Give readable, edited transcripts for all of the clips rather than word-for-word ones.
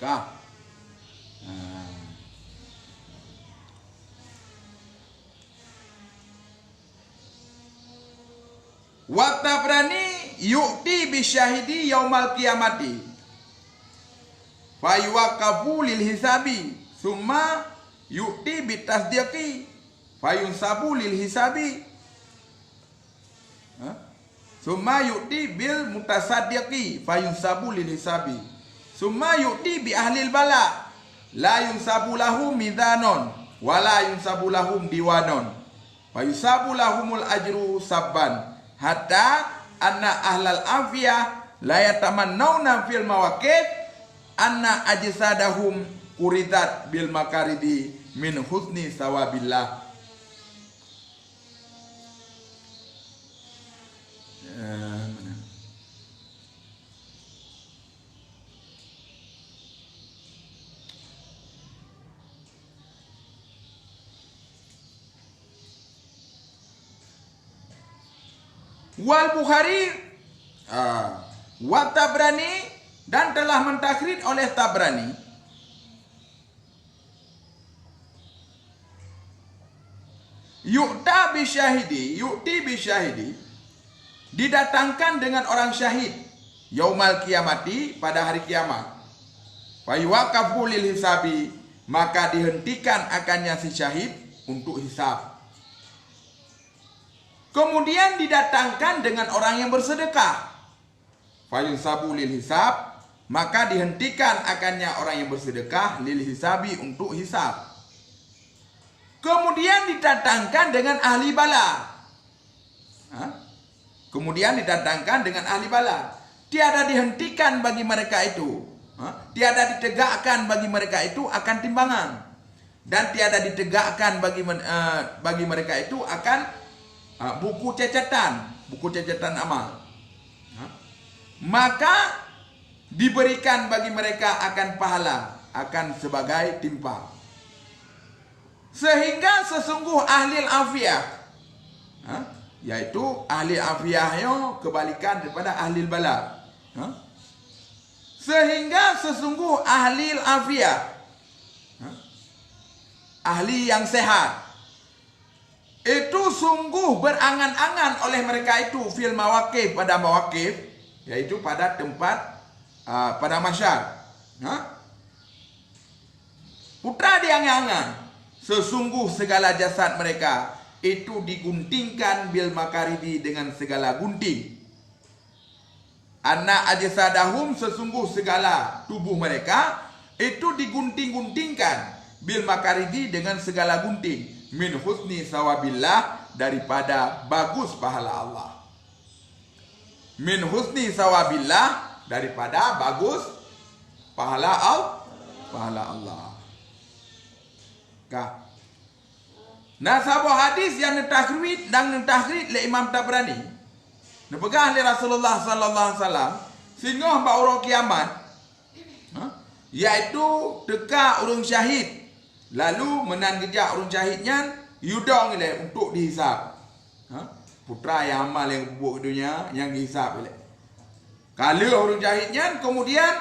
Kah? Wa Tabrani yu'ti bisyahidi yaumal qiyamati fa yuwaqafu lil hisabi summa yu'ti bitasdiqi fa yunsabu lil hisabi summa yu'ti bil mutasaddiqi fa yunsabu lil hisabi summa yu'ti bi ahlil bala la yunsabu lahum mizanon wa la yunsabu lahum diwanon fa yusabu lahumul ajru sabban hatta anna ahlal afiyah la yatamannawna fil mawaqif anna ajsadahum kuridat bil makaridi min husni sawabillah. Wal Bukhari wa Tabrani dan telah mentakrid oleh Tabrani yu'ti bisyahidi didatangkan dengan orang syahid yaumal qiyamati pada hari kiamat fa yuwaqafu lil hisabi maka dihentikan akannya si syahid untuk hisab. Kemudian didatangkan dengan orang yang bersedekah. Fayun sabu lil hisab, maka dihentikan akannya orang yang bersedekah lil hisabi untuk hisab. Kemudian didatangkan dengan ahli bala. Kemudian didatangkan dengan ahli bala. Tiada dihentikan bagi mereka itu. Tiada ditegakkan bagi mereka itu akan timbangan. Dan tiada ditegakkan bagi mereka itu akan buku cacatan amal. Maka diberikan bagi mereka akan pahala, akan sebagai timpa. Sehingga sesungguh ahli afiyah, yaitu ahli afiyahnya kebalikan daripada ahli bala. Sehingga sesungguh ahli afiyah, ahli yang sehat, itu sungguh berangan-angan oleh mereka itu fil mawaqif, pada mawaqif, yaitu pada tempat pada masyar. Putra diangan-angan, sesungguh segala jasad mereka itu diguntingkan bil makaridi dengan segala gunting. Anna ajsadahum, sesungguh segala tubuh mereka itu digunting-guntingkan bil makaridi dengan segala gunting. Min husni sawabillah, daripada bagus pahala Allah. Min husni sawabillah, daripada bagus pahala Allah. Kah? Nah, sahabat hadis yang netakhrid dan netakhrid le Imam Tabrani, nepegah le Rasulullah sallallahu alaihi wasallam sehingga ba orang kiamat, yaitu teka urang syahid. Lalu menan gejak urang syahidnya yudong ile untuk dihisap. Putra yang amal yang bubuk dunia yang dihisap ile. Kalau urang syahidnya kemudian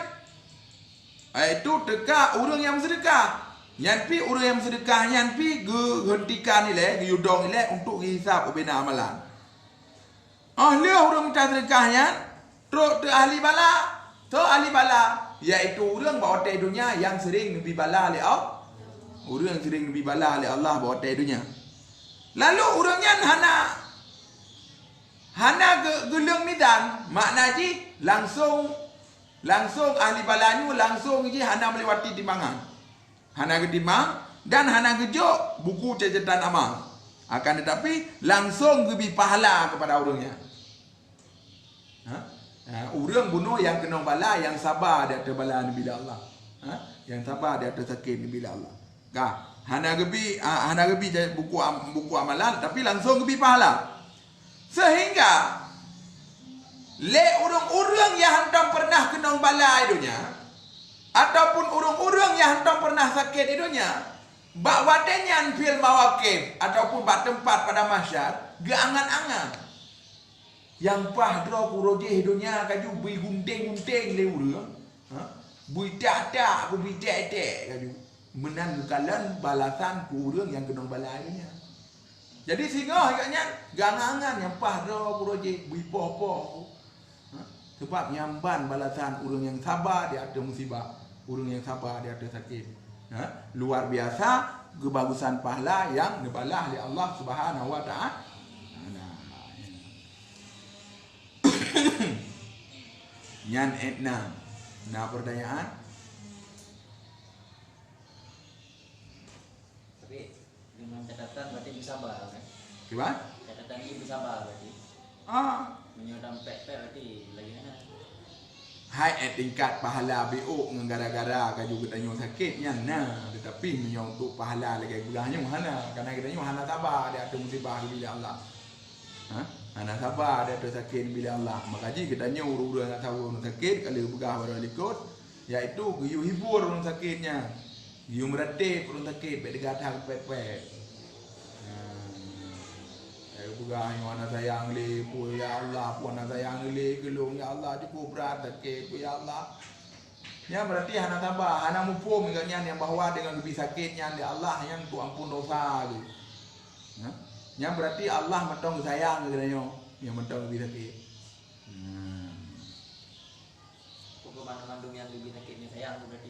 itu teka urang yang sedekah. Nyampi urang yang sedekah nyampi hentikan ile yudong ile untuk dihisap ubena amalan. Ahli urang minta sedekahnya terus ahli bala, yaitu urang bawa dunia yang sering lebih bala oleh Allah. Orang yang sering lebih bala oleh Allah bawa dunia. Lalu orangnya hana gelung midan, makna ji langsung ahli balanyu langsung ji hana melewati timbangan. Hana ketimbang dan hana gejuk buku catatan amal. Akan tetapi langsung lebih pahala kepada orangnya. Orang bunuh yang kena bala, yang sabar di atas bala bila Allah. Yang sabar di atas sakit bila Allah. Hana gebi buku amalan tapi langsung gebi pahala. Sehingga le urang-urang yang hantam pernah kena bala idunya ataupun urang-urang yang hantam pernah sakit idunya, bak wadenyan fil mawaqif ataupun bak tempat pada masyar geangan-angan. Yang pahdro kuroje idunya kaju bi gunting-gunting le urang. Bui tak ku bidak kaju. Menanggalan balasan ku urang yang kena balainya. Jadi singa agaknya gangangan yang pahro proyek bui popo. Sebab nyamban balasan urang yang sabar di atas musibah, urang yang sabar di atas sakit. Luar biasa kebagusan pahala yang dibalas oleh Allah Subhanahu wa taala. Nyan etna. Nah pertanyaan? Tapi dengan catatan berarti bisa sabar kan? Gimana? Catatan ini bisa sabar berarti. Menyodam pek berarti lagi mana? Hai tingkat pahala BO gara-gara kaju kita nyo sakitnya nah tetapi menyo untuk pahala lagi gulanya mana karena kita nyo hana sabar dia ada musibah bila Allah. Hana sabar dia ada sakit bila Allah. Maka kita nyo urang nak tahu orang sakit kalau begah baru likut iaitu giyu hibur orang sakitnya. Giyu meratip orang sakit baik dekat hang pek-pek. Begah yang anak sayang le pu ya Allah pu anak sayang le gelung ya Allah cukup berat sakit pu ya Allah. Ya berarti hana sabar, hana mupum dengan yang bahwa dengan lebih sakitnya ya Allah yang tu ampun dosa tu. Yang berarti Allah mentong sayang katanya yang mentong lebih sakit. Hukuman mengandung yang lebih sakitnya sayang berarti.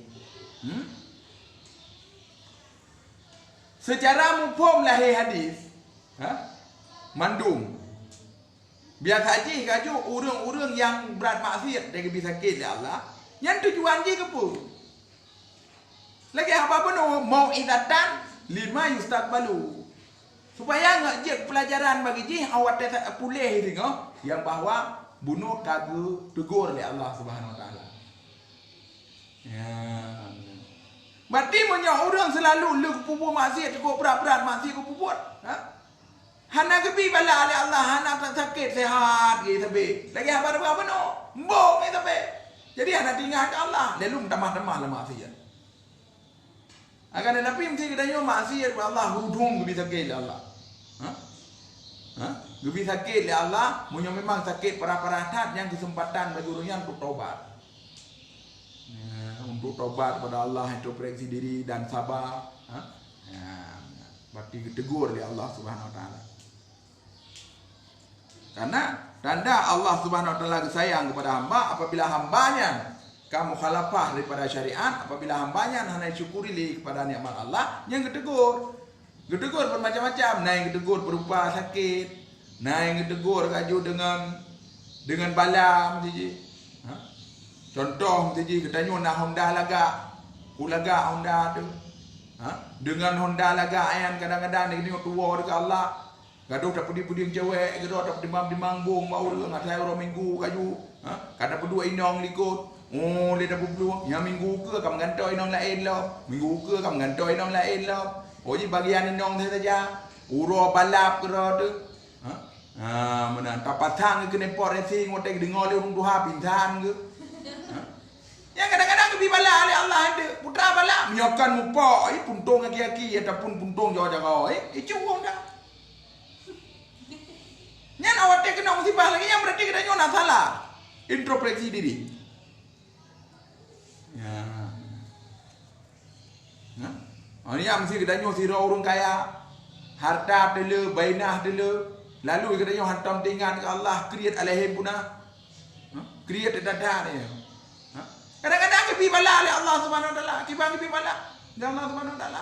Secara mupum lahir hadis. Mandung. Biasa je kaju urang-urang yang berat maksiat dari bisa sakit ya Allah. Yang tujuan je ke pun. Lagi apa pun mau idatan lima yustaqbalu. Supaya ngak je pelajaran bagi je awak pulih tengok yang bahwa bunuh kagu tegur oleh Allah Subhanahu wa taala. Ya. Berarti menyak orang selalu lu pupuk maksiat cukup berat-berat maksiat ku pupuk. Hana kebi bala oleh Allah, hana tak sakit sehat gitu be. Lagi apa no? Mbok gitu be. Jadi hana tinggal ke Allah, lalu tamah-tamah lah maksiat. Akan tetapi mesti kita nyo maksiat ke Allah, hudung kebi sakit le Allah. Kebi sakit le Allah, munyo memang sakit parah-parahat yang kesempatan bagi orang yang untuk taubat. Untuk taubat kepada Allah, introspeksi diri dan sabar. Berarti ditegur oleh Allah Subhanahu wa taala. Karena tanda Allah Subhanahu wa taala sayang kepada hamba apabila hambanya kamu khalafah daripada syariat, apabila hambanya hanya syukuri kepada nikmat Allah, yang ditegur. Ditegur bermacam-macam, nah yang ditegur berupa sakit, nah yang ditegur kaju dengan bala mesti. Contoh mesti kita nyo nak Honda laga. Ku laga Honda tu. Dengan Honda laga ayan kadang-kadang dia tengok tua dekat Allah. Gaduh tak pudi-pudi cewek, gaduh tak dimang-dimang bung bau dengan saya orang minggu kaju. Kada berdua inong likut. Oh, dia dah berdua. Yang minggu ke kamu ngantoi inong lain lah. Minggu ke kamu ngantoi inong lain lah. Oh, jadi bagian inong saya saja. Uro balap ke tu. Mana tak patang ke nepot racing, ngotek dengar dia orang tuha pintan ke. Yang kadang-kadang ke bala oleh Allah ada. Putra bala menyokan mupa, puntung aki-aki ataupun puntung jauh-jauh. Itu orang dah. Yang awak kena musibah lagi yang berarti kita nak salah. Introspeksi diri. Ya. Ini yang mesti kita nyo sira orang kaya. Harta dulu, bainah dulu. Lalu kita nyo hantam tinggal ke Allah create alaihim punah. Create dada ni. Kadang-kadang kepi bala oleh Allah Subhanahu wa taala. Kibang kepi bala oleh Allah Subhanahu wa taala.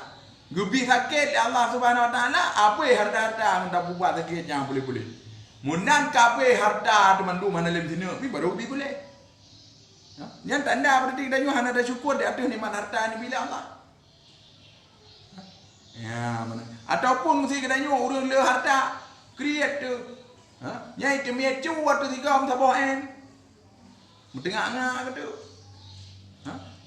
Gebi sakit oleh Allah Subhanahu wa taala, apa harta-harta hendak buat sakitnya boleh-boleh. Munan kape harta teman-teman mana lebih sini, tapi baru lebih boleh. Yang tanda berarti kita hanya ada syukur di atas nikmat harta ni bila Allah. Ya, mana? Ataupun mesti kita urang le harta create tu. Nyai temie cuat tu tiga saboen. Mentengah-ngah gitu.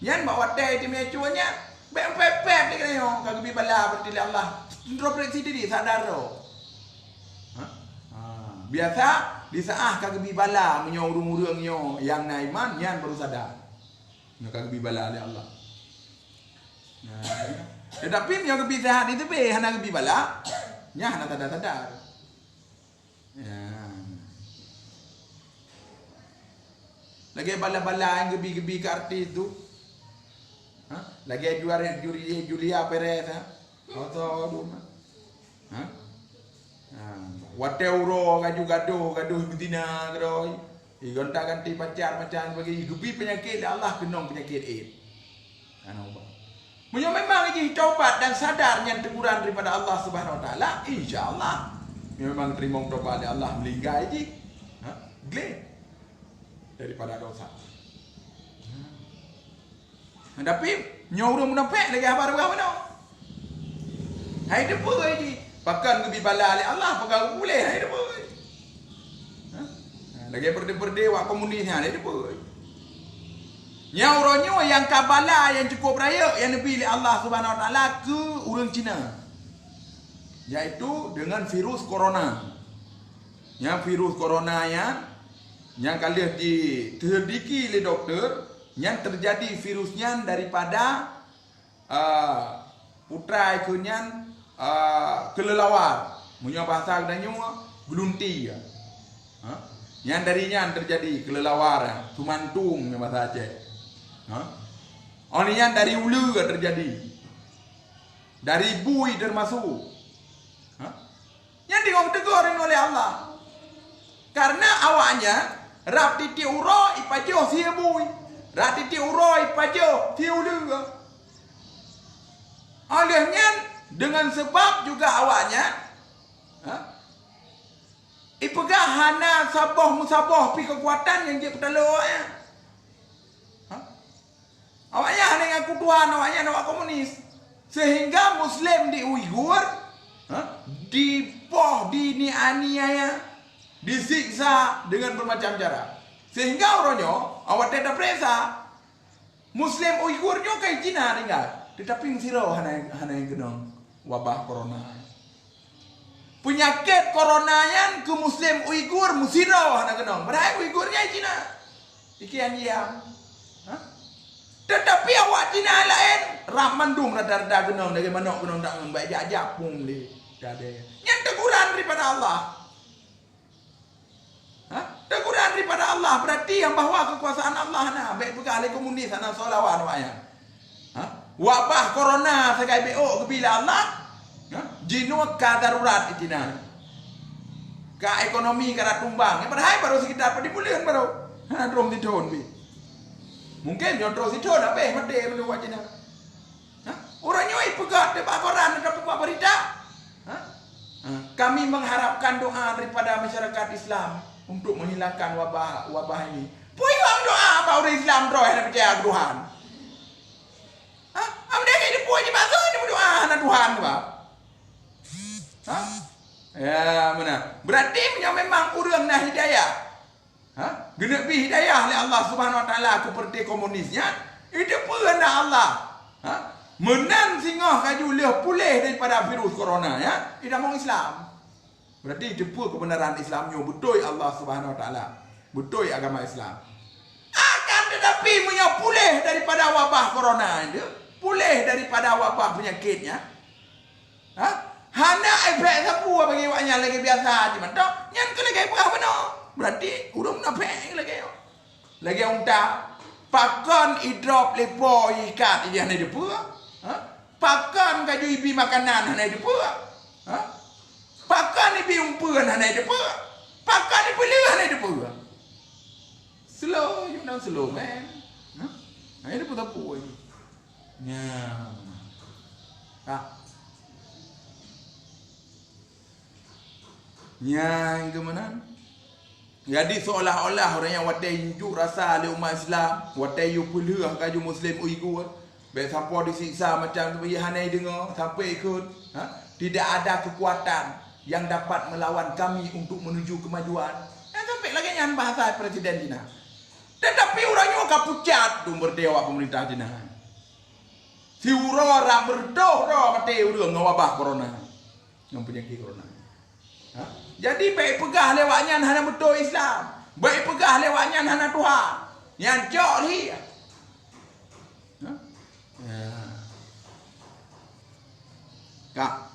Yang bawa teh temie cuanya, pep-pep kita yo kagbi bala berarti Allah. Introspeksi diri sadar tu. Biasa disaah kagbi bala menyo urung-urungnya yang na iman yang baru sadar. Nya kagbi bala oleh Allah. Tetapi yang kagbi sehat itu be hana kagbi bala, nya hana sadar. Ya. Lagi bala-bala yang gebi-gebi ke artis tu. Ha? Lagi juara Julia Perez ha. Atau tu. Ha? Wate euro gaduh betina kedoi. Gonta ganti pacar macam bagi gebi penyakit Allah kenong penyakit AIDS. Ubat. Memang ini taubat dan sadar yang teguran daripada Allah Subhanahu Wa Taala, insya-Allah memang terima taubat dari Allah melinggai je. Glad daripada dosa. Tapi nyuruh munafik lagi apa mana? Hai depa je. Pakan gebi bala oleh Allah pakai boleh hai depa. Lagi berde-berde wak komunisnya ada depa. Nyauronyo yang kabala yang cukup raya yang dipilih Allah Subhanahu Wa Taala ke orang Cina. Iaitu dengan virus corona. Yang virus corona yang kalian diterdiki oleh doktor yang terjadi virusnya daripada putra ikunyan kelelawar. Punya bahasa kedanya gelunti. Yang darinya terjadi kelelawar, tumantung yang bahasa Aceh. Yang dari ulu terjadi. Dari bui termasuk. Yang tegur oleh Allah. Karena awaknya rap titi uro ipajo sia bui. Rap titi uro ipajo sia ulu. Olehnya dengan sebab juga awaknya ipegah hana sabah musabah pi kekuatan yang dia petalonya. Awaknya hana ngaku Tuhan, awaknya nak komunis. Sehingga Muslim di Uighur dinianiaya, disiksa dengan bermacam cara. Sehingga orangnya awak tidak perasa Muslim Uighurnya kayak Cina tinggal. Tetapi sirau hana yang kena wabah corona. Penyakit coronanya ke Muslim Uighur musirau hana kena. Berapa Uighurnya Cina? Ikian diam. Tetapi awak Cina lain ramandung rada-rada kena dari mana kena tak baik jajak pun le. Yang teguran daripada Allah. Teguran daripada Allah berarti yang bahawa kekuasaan Allah nah baik pegah oleh komunis ana solawat awaknya. Wabah corona sekai BO kebila Allah. Jinut ka darurat di Cina. Ka ekonomi ka tumbang. Yang berhai baru sekitar pada bulan baru. Drom di tahun bi. Mungkin nyotro si tahun apa mati menua Cina. Orangnya pegat di koran ada buat berita. Kami mengharapkan doa daripada masyarakat Islam untuk menghilangkan wabah ini. Pulang doa apa orang Islam doa yang percaya Tuhan. Apa dia hidup punya masa ni berdoa dengan Tuhan apa? Ya mana? Berarti memang orang nak hidayah. Gena bi hidayah oleh Allah Subhanahu Wa Taala seperti komunisnya. Itu pun Allah. Menang singoh kaju leh pulih daripada virus corona ya. Tidak mau Islam. Berarti itu pun kebenaran Islamnya betul Allah Subhanahu Wa Taala. Betul agama Islam. Akan tetapi punya pulih daripada wabah corona itu, pulih daripada wabah penyakitnya. Hana efek sapu bagi awaknya lagi biasa cuma tok nyan ke lagi apa benar. Berarti urung napek lagi. Lagi unta pakan idrop lepo ikat dia ni depa. Pakan kaju ibi makanan hana depa. Pakan ibi umpuan hana depa. Pakan ibi leh hana depa. Slow, you know slow man. Ai depa tapu ni. Ya. Yang kemana? Jadi seolah-olah orang yang watai injuk rasa oleh umat Islam, watai yu puluh kaju Muslim Uighur, baik sampai disiksa macam tu hanai dengar sampai ikut, tidak ada kekuatan yang dapat melawan kami untuk menuju kemajuan. Sampai lagi yang bahasa Presiden Cina. Tetapi orangnya kapucat tu berdewa pemerintah Cina. Si orang berdoh mati urang wabah corona. Yang penyakit corona. Jadi baik pegah lewatnya hana betul Islam. Baik pegah lewatnya hana Tuhan. Yang jok ni. Kak.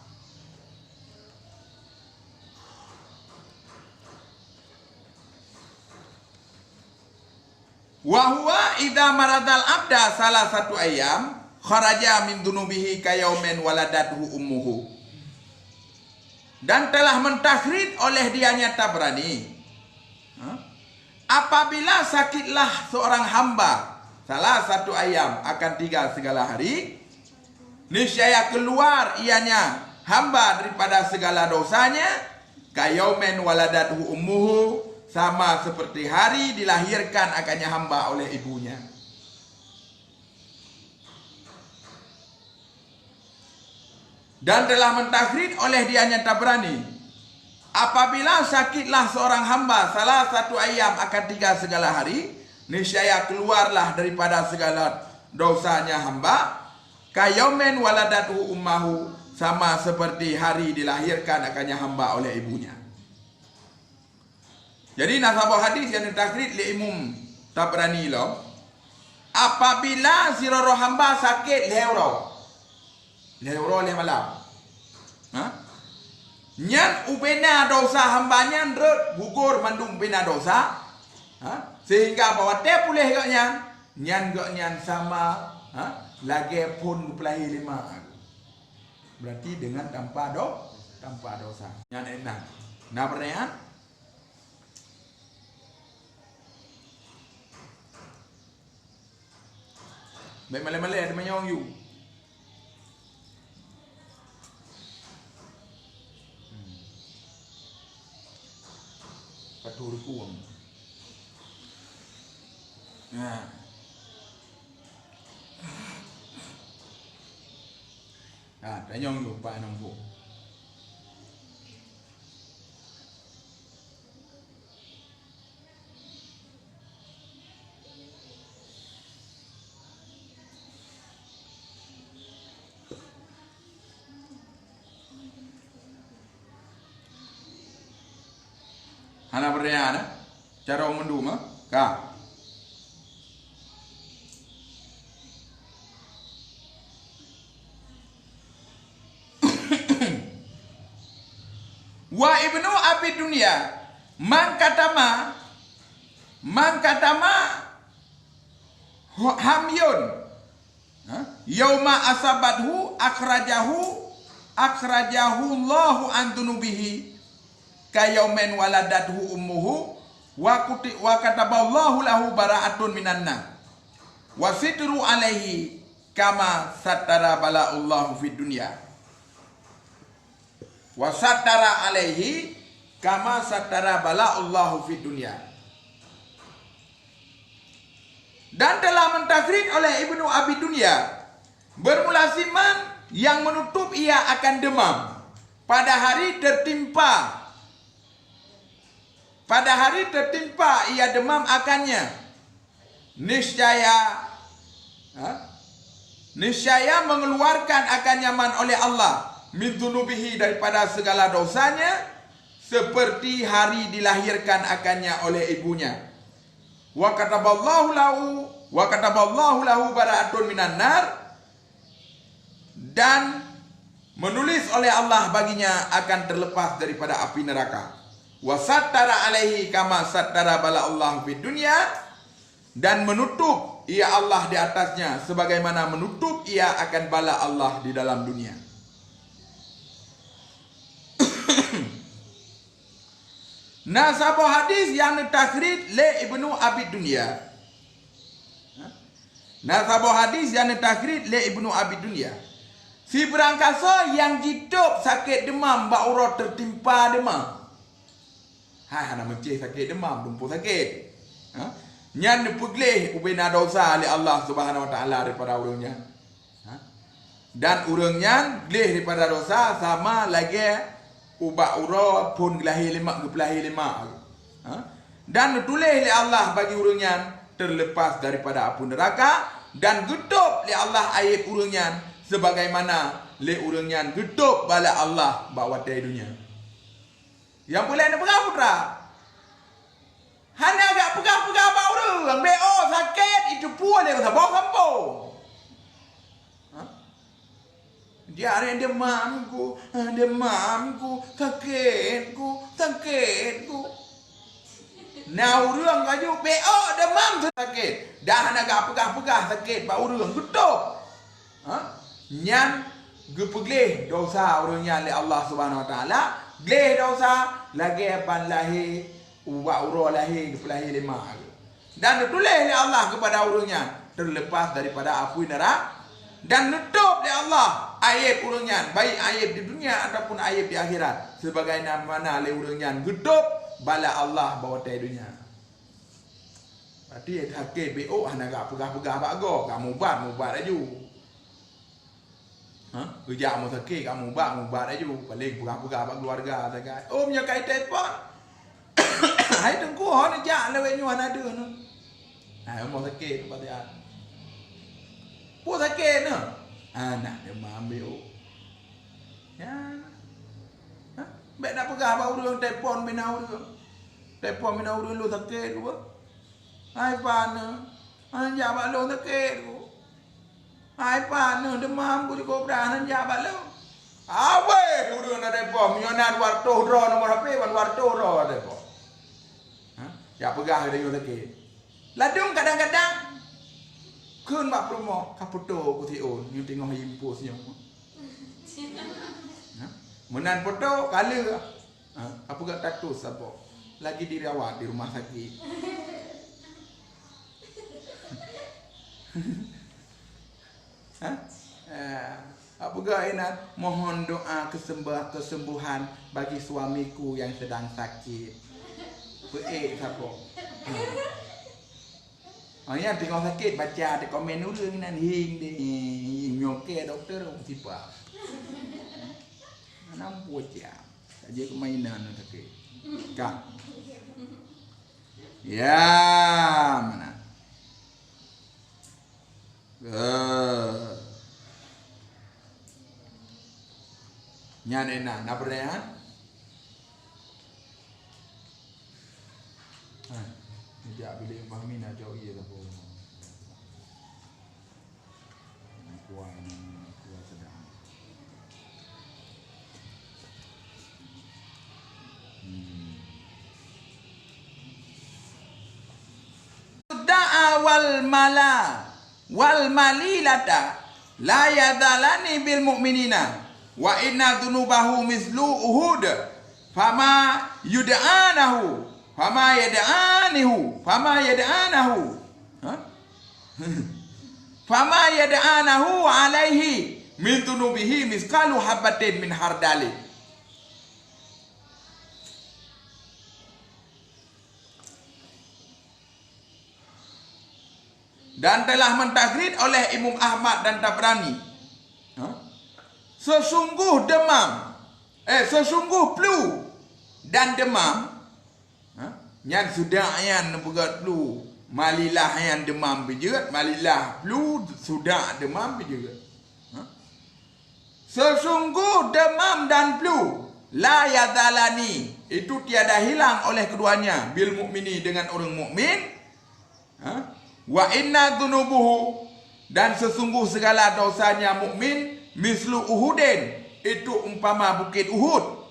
Wa huwa idza maradal abda salah satu ayam kharaja min dunubihi kayaumin waladathu ummuhu. Dan telah mentakhrid oleh dianya Tabrani, apabila sakitlah seorang hamba salah satu ayam akan tinggal segala hari, niscaya keluar ianya hamba daripada segala dosanya kayaumin waladathu ummuhu, sama seperti hari dilahirkan akannya hamba oleh ibunya. Dan telah mentakhrid oleh dianya Tabrani, apabila sakitlah seorang hamba salah satu ayam akan tinggal segala hari, niscaya keluarlah daripada segala dosanya hamba kayaumin waladathu ummahu, sama seperti hari dilahirkan akannya hamba oleh ibunya. Jadi nasabah hadis yang ditakhrid li Imam Tabrani lo, apabila siroro hamba sakit lehoro leh malam, nyan upena dosa hambanya ndret gugur mandung upena dosa, sehingga bawa te pulih gak nyan gak nyan sama, lagi pun pelahi lima, berarti dengan tanpa dosa nyan enak. Nah pertanyaan, baik malai-malai ada menyong you. Patur kuang. Nah. Tanyong you Pak Anong Bu. Hana berdaya cara umundu mah ka. Wa ibnu abi dunya man katama hamyun yauma asabadhu akhrajahu Allahu an dunubihi kayaumen waladathu ummuhu wa kataballahu lahu bara'atun minan nar wa sitru alaihi kama satara bala'ullahu fid dunya wa satara alaihi kama satara bala'ullahu fid dunya. Dan telah mentakhrid oleh Ibnu Abi Dunya, bermula siman yang menutup ia akan demam pada hari tertimpa ia demam akannya, niscaya mengeluarkan akan nyaman oleh Allah min dunubihi, daripada segala dosanya, seperti hari dilahirkan akannya oleh ibunya. Wa kataballahu lahu bara'atun minan nar, dan menulis oleh Allah baginya akan terlepas daripada api neraka. Wa sattara alaihi kama sattara bala'ullahu fid dunya, dan menutup ia Allah di atasnya sebagaimana menutup ia akan bala Allah di dalam dunia. Nasabah hadis yang ditakhrid le Ibnu Abi Dunya. Nasabah hadis yang ditakhrid le Ibnu Abi Dunya. Si berangkasa yang hidup sakit demam, ba'urah tertimpa demam. Nak mencih sakit demam, dumpu sakit. Nyan dipeglih ubina dosa oleh Allah Subhanahu wa taala daripada urangnya. Dan urangnya glih daripada dosa sama lagi ubak ura pun gelahi lemak gepelahi lemak. Dan ditulis oleh Allah bagi urangnya terlepas daripada api neraka, dan getup oleh Allah ayat urangnya sebagaimana le urangnya getup bala Allah bawa dari dunia. Yang boleh nak pegang putra. Hanya agak pegang-pegang abang orang. BO sakit itu pun dia kata bawa kampung. Dia ada yang demamku, sakitku. Nau urang kaju PO demam sakit. Dah nak pegah-pegah sakit ba urang getuk. Nyan gepegleh dosa urangnya oleh Allah Subhanahu Wa Taala. Gleh dosa lagi pan lahir wa urang lahir lahir lima. Dan ditulis oleh Allah kepada urangnya terlepas daripada api neraka dan nutup oleh Allah aib urangnya baik aib di dunia ataupun aib di akhirat sebagaimana oleh urangnya getuk bala Allah bawa tai dunia. Berarti hakik BO hanaga pegah-pegah bago kamu mubat aju. Kerja mu sakit kamu mubat aju paling pegah-pegah bak keluarga sagai. Oh nya kai telefon. Hai tengku hon jak lewe nyuan ada nu. Mau sakit pada Pun sakit no. Nak demam BO. Ya. Baik nak pegah bak urang telefon bina urang. Telefon bina urang lu sakit ke? Hai pana. Anja bak lu sakit ke? Hai pana demam ku cukup dah anja bak lu. Awe urang nak telefon nyonan warto ro nomor HP wan warto ro telefon. Ya pegah dia sakit. Ladung kadang-kadang kun bak promo kapoto ku tio nyu tengok impos nyu. Menan foto kala. Apa gak tatus apa? Lagi dirawat di rumah sakit. Apa gak inat mohon doa kesembuhan bagi suamiku yang sedang sakit. Beek siapa? Ya tengok sakit baca di komen urang nan hing di nyoke dokter tiba. Nampu aja. Saja kemainan sakit. Kak. Ya, mana? Nyanena, nak berehan? Sejak bila fahami nak jauh ia tak boleh. Kuat sedang. Da'a wal malilata la yadhalani bil mu'minina wa inna dhunubahu mislu uhud fama yud'anahu Fama yad'anahu alaihi min tunubihi miskalu habatin min hardali. Dan telah mentahrid oleh Imam Ahmad dan Tabrani. Sesungguh flu dan demam yang sudah yang begat flu malilah yang demam bejerat malilah flu sudah demam bejerat. Sesungguh demam dan flu la yadhalani itu tiada hilang oleh keduanya bil mukmini dengan orang mukmin. Wa inna dhunubuhu dan sesungguh segala dosanya mukmin mislu uhudin itu umpama bukit Uhud.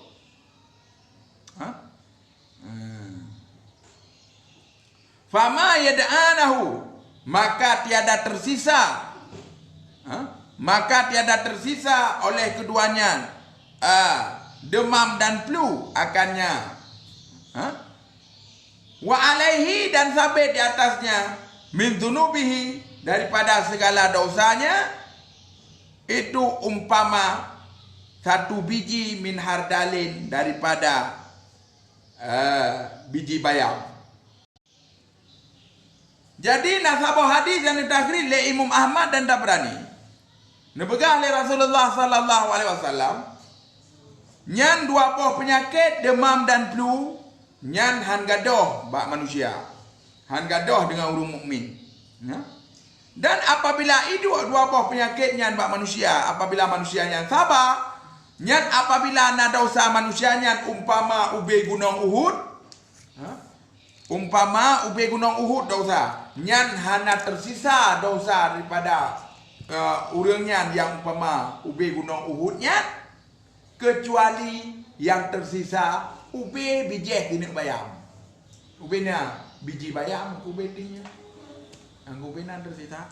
Fama yad'anahu maka tiada tersisa oleh keduanya demam dan flu akannya wa alaihi dan sabit di atasnya min dunubihi daripada segala dosanya itu umpama satu biji min hardalin daripada biji bayam. Jadi nasabah hadis yang ditakhrir oleh Imam Ahmad dan Tabrani. Nebegah oleh Rasulullah sallallahu alaihi wasallam. Nyan dua buah penyakit demam dan flu, nyan han gadoh bak manusia. Han gadoh dengan orang mukmin. Dan apabila itu dua buah penyakit nyan bak manusia, apabila manusia yang sabar, nyan apabila na dosa manusia nyan umpama ube gunung Uhud, umpama ube gunung Uhud dosa. Nyan hana tersisa dosa daripada urangnya yang umpama ube gunung Uhud nyan kecuali yang tersisa ube bijih di bayam. Ubena biji bayam ku betinya. Anggo ubena tersisa.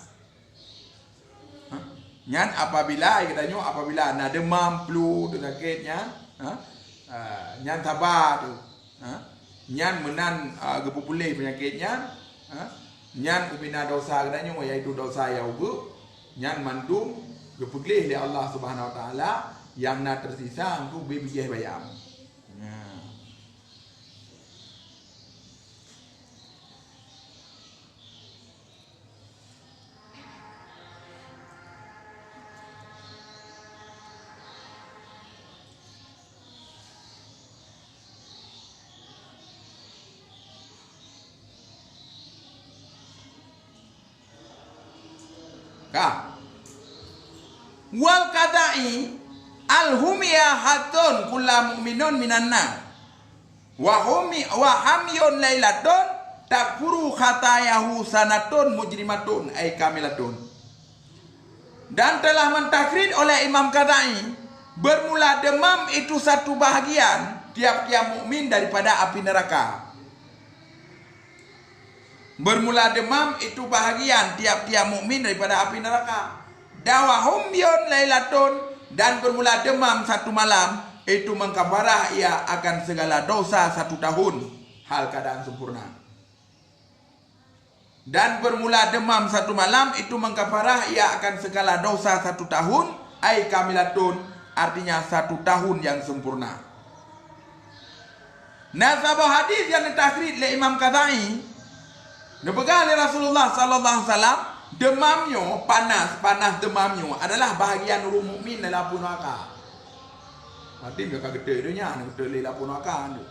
Nyan apabila katanya apabila ada demam, flu, sakitnya, nyan sabar tu. Nyan menan gepupulih penyakitnya, nyan ubina dosa katanya iaitu dosa yang ubu, nyan mandum gepulih oleh Allah Subhanahu Wa Taala yang nak tersisa angku biji bayam. Wal qada'i alhumiyahatun kullu mu'minun minanna wa hamyun lailatun takfuru khatayahu sanatun mujrimatun ay kamilatun. Dan telah mentakrir oleh Imam Qada'i, bermula demam itu satu bahagian tiap-tiap mukmin daripada api neraka. Bermula demam itu bahagian tiap-tiap mukmin daripada api neraka. Dawahum yon lailatun, dan bermula demam satu malam itu mengkafarah ia akan segala dosa satu tahun hal keadaan sempurna. Dan bermula demam satu malam itu mengkafarah ia akan segala dosa satu tahun ay kamilatun, artinya satu tahun yang sempurna. Nasabah hadis yang ditakrir oleh Imam Qada'i dipegang oleh Rasulullah sallallahu alaihi wasallam, demamnya panas demamnya adalah bahagian orang mukmin dalam neraka. Berarti mereka gede dunia, gede dalam neraka tu.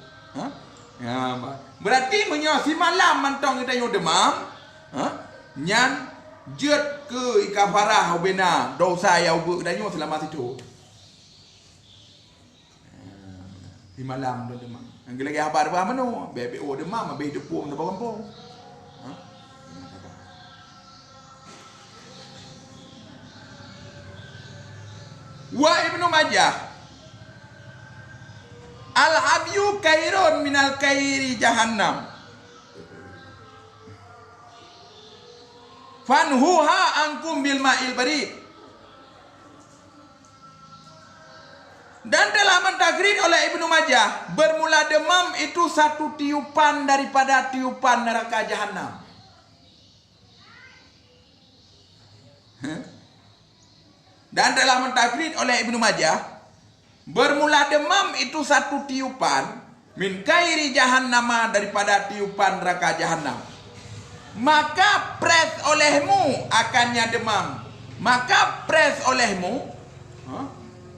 Ya, berarti menyosi malam mantong kita yo demam, nyan jet ke ikafarah ubena dosa yang ubu danyo selama situ. Di malam tu demam. Angge lagi habar apa mano? Bebe o demam, bebe depum tu kampung. Wa Ibnu Majah al-habyu kairun minal kairi jahannam fanhuha ankum bil ma'il barid. Dan telah mentakrir oleh Ibnu Majah, bermula demam itu satu tiupan daripada tiupan neraka jahannam. Dan telah mentakrir oleh Ibnu Majah, bermula demam itu satu tiupan min kairi jahannama, daripada tiupan neraka jahannam. Maka pres olehmu akannya demam, maka pres olehmu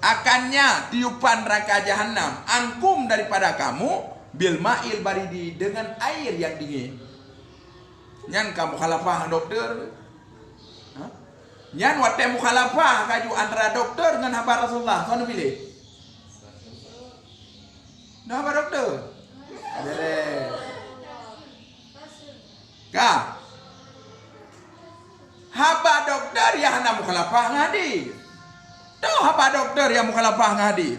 akannya tiupan neraka jahannam, angkum daripada kamu bil ma'il baridi, dengan air yang dingin. Nyan kamu khalafah dokter, nyan wate mukhalafah kaju antara dokter dengan hamba Rasulullah. Sono pilih. Nah, hamba dokter. Beres. Ka. Hamba dokter ya hana mukhalafah ngadi. Tahu hamba dokter yang mukhalafah ngadi.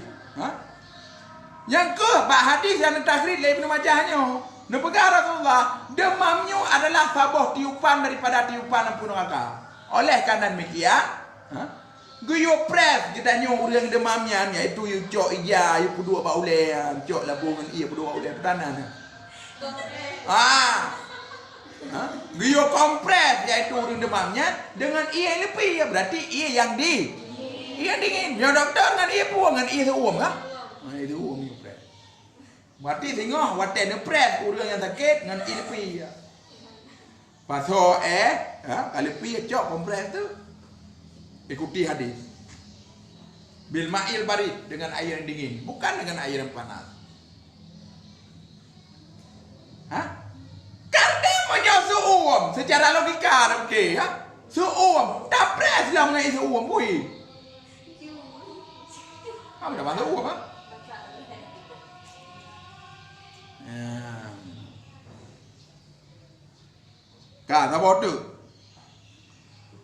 Yang ke bak hadis yang ditakrir oleh Ibnu Majahnya. Nepegang Rasulullah, demamnya adalah sabah tiupan daripada tiupan ampun neraka. Oleh karena demikian, guyo pres kita nyo orang demamnya, iaitu you cok ija, you pudua ba ule, cok labung iya pudua ule petanan. Guyo kompres iaitu orang demamnya dengan iya lebih, ya berarti iya yang iya dingin. Ya dokter dengan iya puang dengan iya seuam kah? Itu uam you pres. Berarti tengok waten pres orang yang sakit dengan iya lebih ya. Pasal kalau pergi cok kompres tu, ikuti hadis. Bil ma'il barid, dengan air yang dingin, bukan dengan air yang panas. Karena macam seuam, secara logika okey, seuam, tak pres lah mengenai seuam pui. Apa dah masuk seuam Kata bodoh.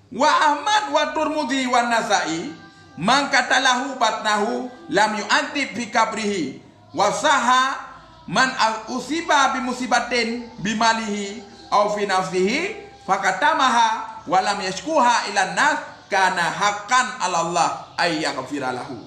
Wa Ahmad wa Turmudi wa Nasa'i man katalahu batnahu lam yu'adib fi kabrihi wa saha man usiba bi musibatin bimalihi aw fi nafsihi fakatamaha wa lam yashkuha ila nas kana haqqan 'ala Allah ay yaghfira lahu.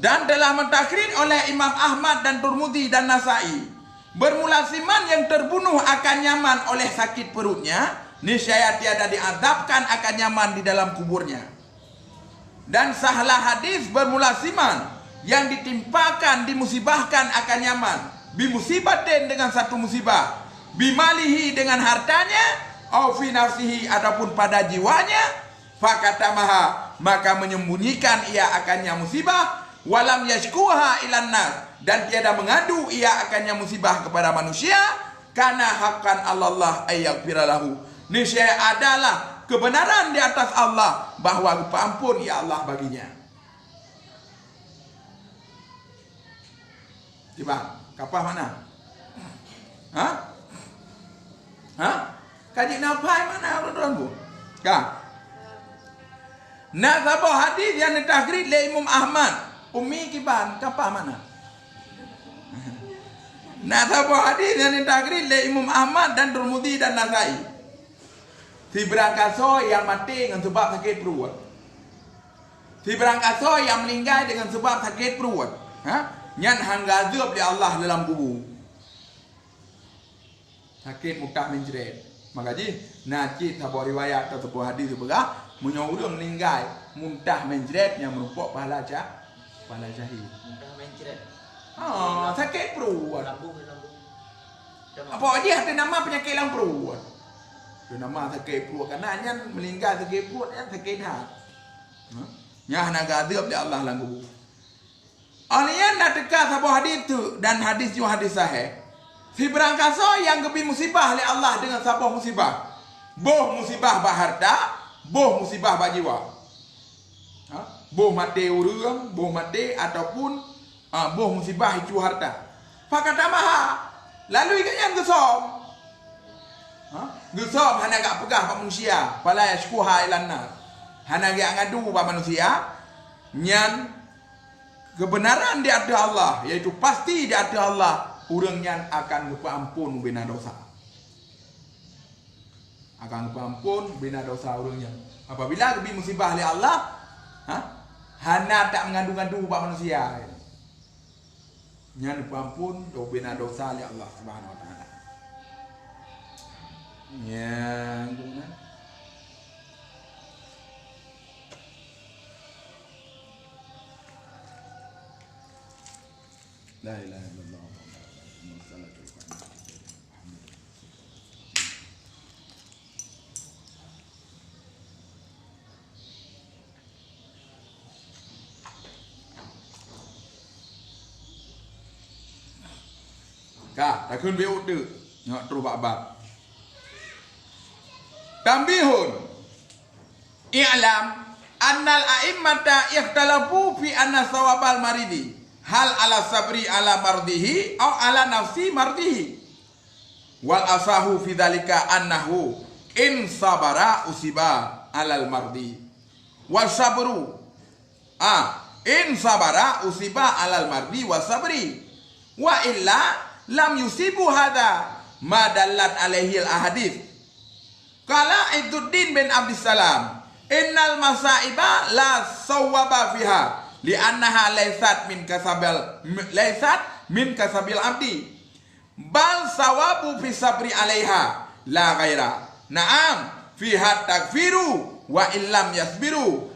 Dan telah mentakrir oleh Imam Ahmad dan Turmudi dan Nasai, bermula siman yang terbunuh akan nyaman oleh sakit perutnya, niscaya tiada diazabkan akan nyaman di dalam kuburnya. Dan sahlah hadis bermula siman yang ditimpakan, dimusibahkan akan nyaman, bimusibatin dengan satu musibah, bimalihi dengan hartanya, au fi nafsihi ataupun pada jiwanya, fakatamaha maka menyembunyikan ia akannya musibah, walam yashkuha ilan nas dan tiada mengadu ia akannya musibah kepada manusia, karena haqqan Allah ayyaghfira lahu, niscaya adalah kebenaran di atas Allah bahwa ampun ya Allah baginya. Coba, kapal mana? Hah? Hah? Kaji napai mana orang-orang bu? Kah? Nak sabah hadis yang ditakrir oleh Imam Ahmad. Umi kiban, kapal mana? Nak sabah hadis yang ditakrir oleh Imam Ahmad dan Turmudi dan Nasai. Si berangkaso yang mati dengan sebab sakit perut. Si berangkaso yang meninggal dengan sebab sakit perut. Nyan hangga azab di Allah dalam kubur. Sakit mutah menceret. Makanya naci sabah riwayat atau sebuah hadis sebelah menyuruh meninggal muntah menceret yang merupakan pahala syahid. Muntah mencret. Sakit perut. Lambung. Apa aja ada nama penyakit dalam perut. Ada nama sakit perut karena nyan meninggal sakit perut yang sakit hati. Nyah naga azab di Allah dalam kubur. Alian nak dekat sebuah hadis tu dan hadis juga hadis sahih. Si berangkasa yang kebi musibah oleh Allah dengan sebuah musibah. Boh musibah baharta, boh musibah bajiwa. Boh mati urang, boh mati ataupun boh musibah itu harta. Fakatamaha. Lalu ikatnya gesom. Gesom hana gak pegah pak manusia, pala yashkuha ilan nas. Hana gak ngadu pak manusia. Nyan kebenaran di hadapan Allah, yaitu pasti di hadapan Allah, urangnya akan ampun bina dosa. Akan ampun bina dosa urangnya. Apabila lebih musibah oleh Allah, hana tak mengandung-ngandung pak manusia. Nya ampun do bina dosa oleh Allah Subhanahu wa taala. Ya, guna. La ilaha illallah. Kah, tak kun biu tu. Ngak terus bab. Tambihun. I'lam annal a'immata ikhtalafu fi anna sawabal maridi hal ala sabri ala mardihi au ala nafsi mardihi. Wal asahu fi dzalika annahu in sabara usiba alal mardi. Wal sabru in sabara usiba alal mardi wa sabri. Wa illa lam yusibu hadha ma dallat alaihi al ahadits. Qala Izzuddin bin Abdissalam, innal masaiba la sawaba fiha li'annaha laysat min kasabil abdi bal sawabu fi sabri 'alaiha la ghaira. Na'am fiha takfiru wa illam yasbiru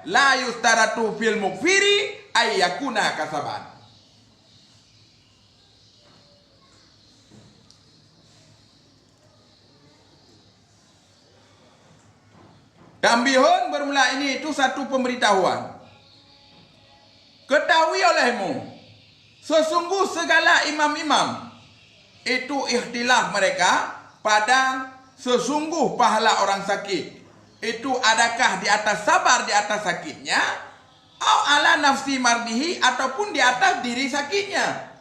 la yustaratu fil mukfiri ay yakuna kasaban. Tambihun bermula ini itu satu pemberitahuan. Ketahui olehmu, sesungguh segala imam-imam itu ikhtilaf mereka pada sesungguh pahala orang sakit. Itu adakah di atas sabar di atas sakitnya, atau ala nafsi mardihi ataupun di atas diri sakitnya.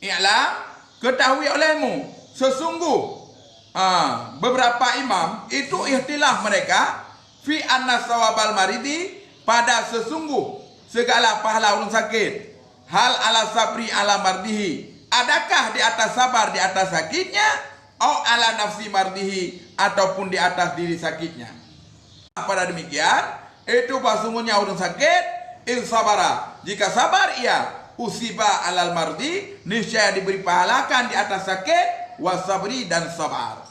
Ialah ketahui olehmu, sesungguh beberapa imam itu ikhtilaf mereka fi anna sawabal maridi, pada sesungguh segala pahala orang sakit, hal ala sabri ala mardihi, adakah di atas sabar di atas sakitnya, atau ala nafsi mardihi, ataupun di atas diri sakitnya. Pada demikian, itu sesungguhnya orang sakit, il sabara, jika sabar ia, usiba alal mardi, niscaya diberi pahalakan di atas sakit, wasabri dan sabar.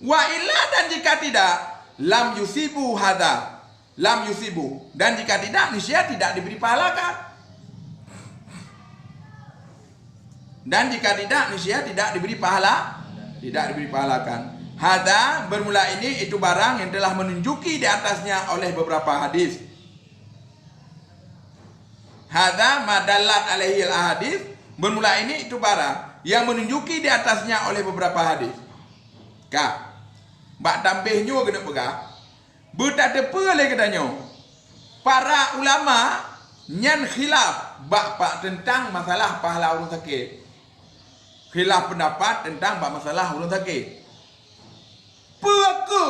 Wa illa, dan jika tidak, lam yusibu hada, lam yusibu, dan jika tidak, niscaya tidak diberi pahalakan. Dan jika tidak, niscaya tidak diberi pahala, tidak diberi pahalakan. Hada, bermula ini, itu barang yang telah menunjuki di atasnya oleh beberapa hadis. Hada madallat alaihi al-hadis, bermula ini itu barang yang menunjuki di atasnya oleh beberapa hadis. Kak, bak tambihnya kena pegah. Bertata lagi katanya. Para ulama nyan khilaf bak tentang masalah pahala orang sakit. Khilaf pendapat tentang bak masalah orang sakit. Peke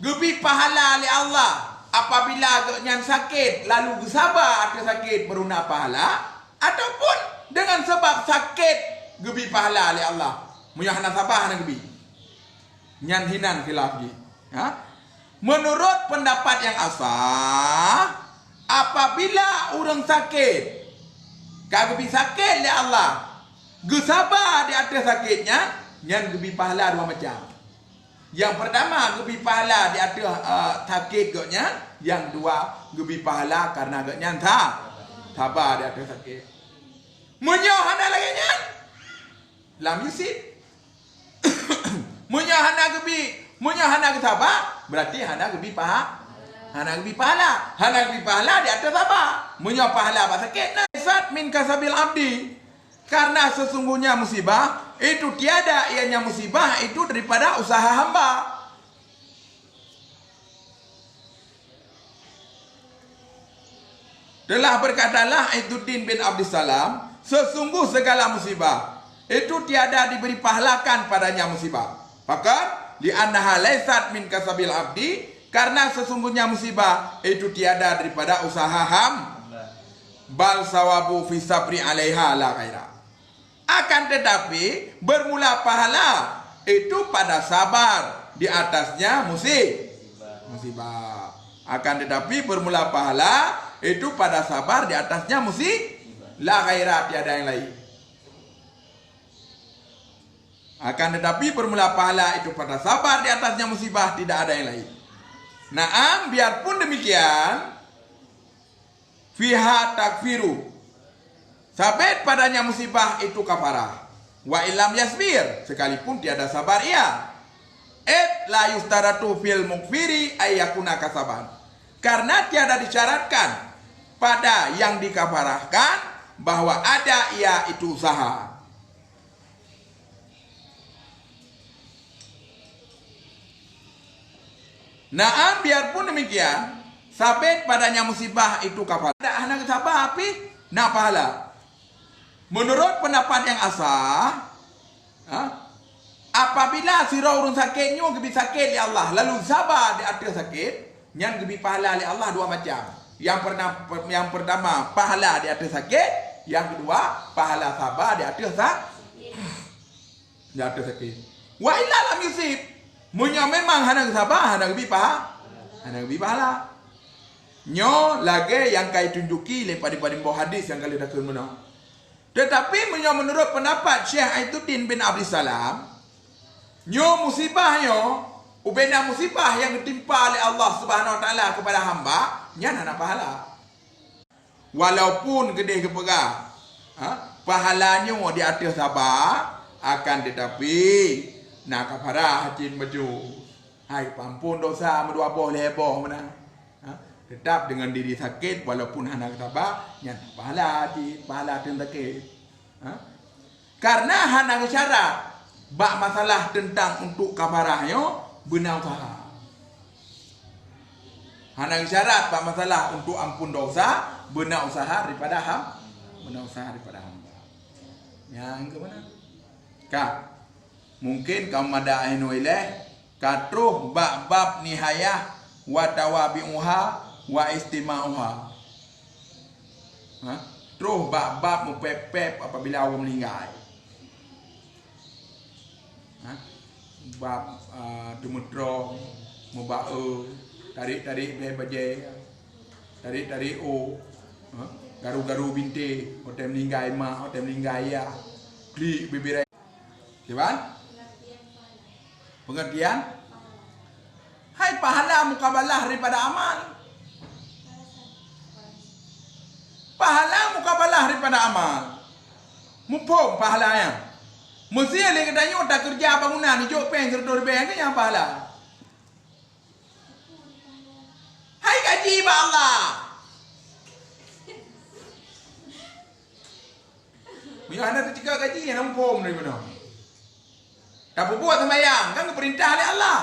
gebi pahala oleh Allah apabila nyan sakit lalu bersabar atas sakit beruna pahala, ataupun dengan sebab sakit gebi pahala oleh Allah. Munya hana sabar hana gebi. Nyan hinan khilaf gi. Ha? Menurut pendapat yang asah, apabila orang sakit, kagebi sakit oleh Allah, gesabar di atas sakitnya, nyan gebi pahala dua macam. Yang pertama gebi pahala di atas sakit gaknya, yang dua gebi pahala karena gaknya sabar di atas sakit. Munyo hana lagi nyan, lam yusib. Munyo hana ke sabar, berarti hana gebi pahala. Hana gebi pahala di atas sabar. Munyo pahala apa sakit na. Sat min kasabil abdi, karena sesungguhnya musibah itu tiada ianya musibah itu daripada usaha hamba. Telah berkatalah Izzuddin bin Abdissalam, sesungguh segala musibah itu tiada diberi pahalakan padanya musibah. Bahkan di annaha laysat min kasabil abdi, karena sesungguhnya musibah itu tiada daripada usaha bal sawabu fi sabri alaiha la ghaira. Akan tetapi bermula pahala itu pada sabar di atasnya musibah. Akan tetapi bermula pahala itu pada sabar di atasnya la ghaira, tiada yang lain. Akan tetapi bermula pahala itu pada sabar di atasnya musibah, tidak ada yang lain. Naam, biarpun demikian, fiha takfiru, sabit padanya musibah itu kafarah. Wa ilam yasbir, sekalipun tiada sabar ia. La yustaratu fil mukfiri ayyakuna kasaban, karena tiada disyaratkan pada yang dikafarahkan bahwa ada ia itu usaha. Naam, biarpun demikian, sabit padanya musibah itu kafarah. Ada anak sabar api, nak pahala. Menurut pendapat yang asah, apabila sirah urun sakitnya gebi sakit oleh Allah, lalu sabar di atas sakit, yang gebi pahala oleh Allah dua macam. Yang pertama pahala di atas sakit, yang kedua pahala sabar di atas sakit. Wa illa lam yusib, munya memang hana sabar, hana gebi pahala. Nyo lagi yang kai tunjuki lepas bawah hadis yang kali dah kena. Tetapi menurut pendapat Syekh Izzuddin bin Abdissalam, nyo musibahnya, ubena musibah yang ditimpa oleh Allah Subhanahu Wa Taala kepada hamba, nyan hana pahala. Walaupun gede kepegah, pahalanya di atas sabar, akan tetapi nak kafarah hajin baju. Hai pampun dosa medua boh leboh mana. Tetap dengan diri sakit walaupun hana sabar, nyan pahala sakit. Karena hana syarat bak masalah tentang untuk kafarahnya benar usaha. Hana syarat bak masalah untuk ampun dosa benar usaha daripada hamba. Yang ke mana? Kak, mungkin kamu ada anu ileh Katruh bab nihayah wa tawabi'uha wa istima'uha. Terus bab mupepep apabila orang meninggal. Bab demutrong muba'u tarik-tarik baje tarik-tarik garu-garu binti hotel meninggal mak hotel meninggal ayah klik bibir gimana pengertian hai pahala mukabalah daripada amal pahala mukabalah daripada amal mumpung pahalanya mesti lagi katanya tak kerja bangunan ni jok peng serta bank ke yang pahala hai gaji ba Allah bila anda ketika gaji yang mumpung dari mana tak buat sembahyang kan perintah oleh Allah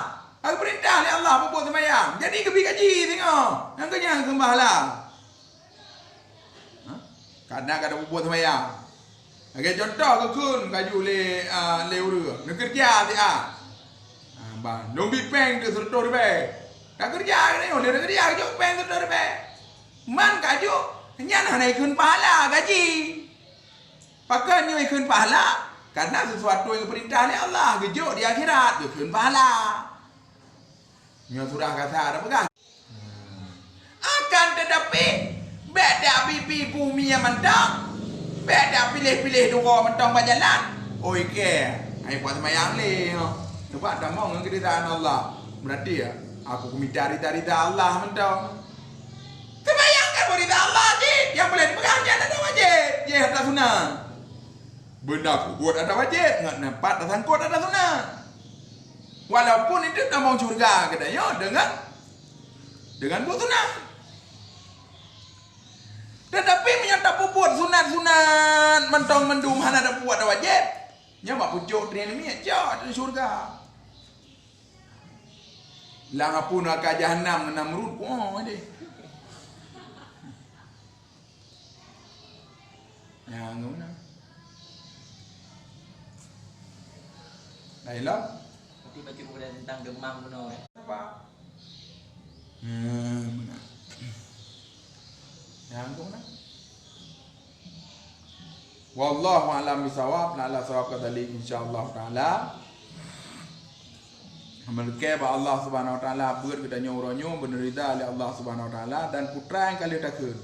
aku perintah oleh Allah buat sembahyang jadi kebi gaji tengok yang kenyang sembahlah kadang-kadang buat sembahyang. Okey contoh kekun kaju le uru. Nak kerja dia. Bang, lombi peng tu serta be. Tak kerja ni, oleh kerja kaju peng serta be. Man kaju nyan hanai kun pahala gaji. Pakai nyoi kun pahala karena sesuatu yang perintah oleh Allah gejuk di akhirat tu kun pahala. Nya surah kata ada pegang. Akan tetapi beda pipi bumi yang mentang. Beda pilih-pilih dua mentang berjalan. Oi ke, ai buat sembahyang ni. Sebab dah mau dengan keridaan Allah. Berarti ya, aku kumidari dari Allah mentang. Sembahyang kan berita Allah je. Yang boleh dipegang je ada wajib. Je ada sunnah. Benda aku buat ada wajib, enggak nampak ada sangkut ada sunnah. Walaupun itu tak mau surga katanya dengan buat sunnah. Tetapi menyata buat sunat-sunat mentong mendum hana ada buat ada wajib. Nya mak pucuk trian ni aja di surga. Lang apun ka jahanam Namrud oh ade. Yang nguna. Baiklah. Nanti baca buku tentang demam kuno. Apa? Benar. Yang mana? Wallahu a'lam bisawab. Na'ala sawab kadalik insyaallah taala. Mereka Allah Subhanahu wa taala ber kedanya uronyo benerida oleh Allah Subhanahu wa taala dan putra yang kali takun.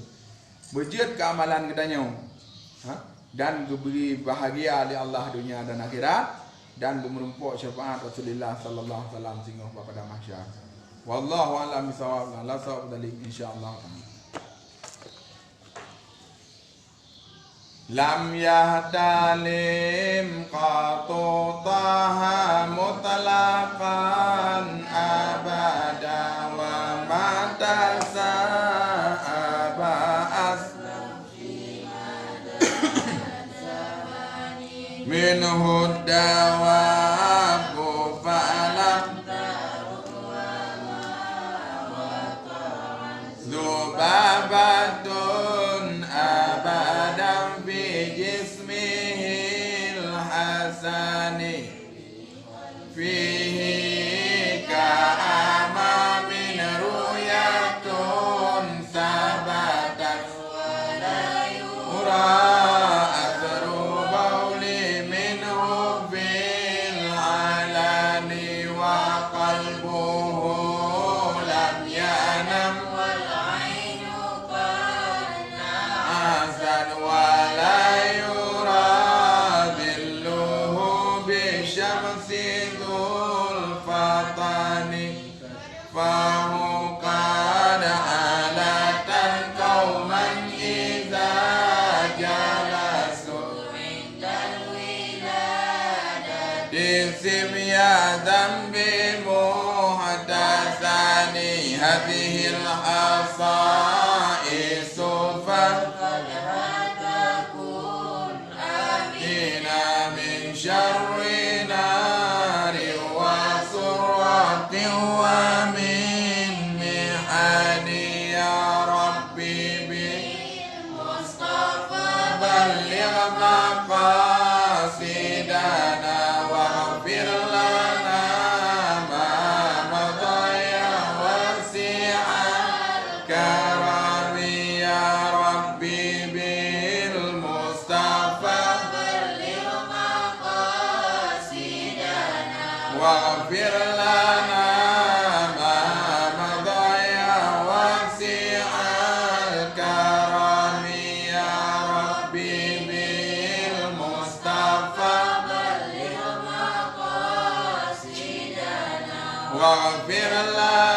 Berjid keamalan kedanya. Dan diberi bahagia oleh Allah dunia dan akhirat dan bermerumpuk syafaat Rasulullah sallallahu alaihi wasallam sehingga pada mahsyar. Wallahu a'lam bisawab. Na'ala sawab kadalik insyaallah taala. Lam yahtalim qatu taha mutlaqan abada wa matasa abas minhu dawabu fa'alam zubabatun abadan fi jismihil hasani fihi ka'ama min ruyatun sabatat ura asru bauli minhu fil alani wa qalbuhu lam yanam ولا يرى ظله بالشمس ذو الفطن فهو قد آلة قوما إذا جلسوا عند الولادة سميا ذنب محدثان هذه الخصائص شر نار وسرة ومن محن يا ربي بالمصطفى بلغ مقاصدنا واغفر لنا ما waghfir lana ma madaya wasi'al karami ya Rabbi bil Mustafa waghfir lana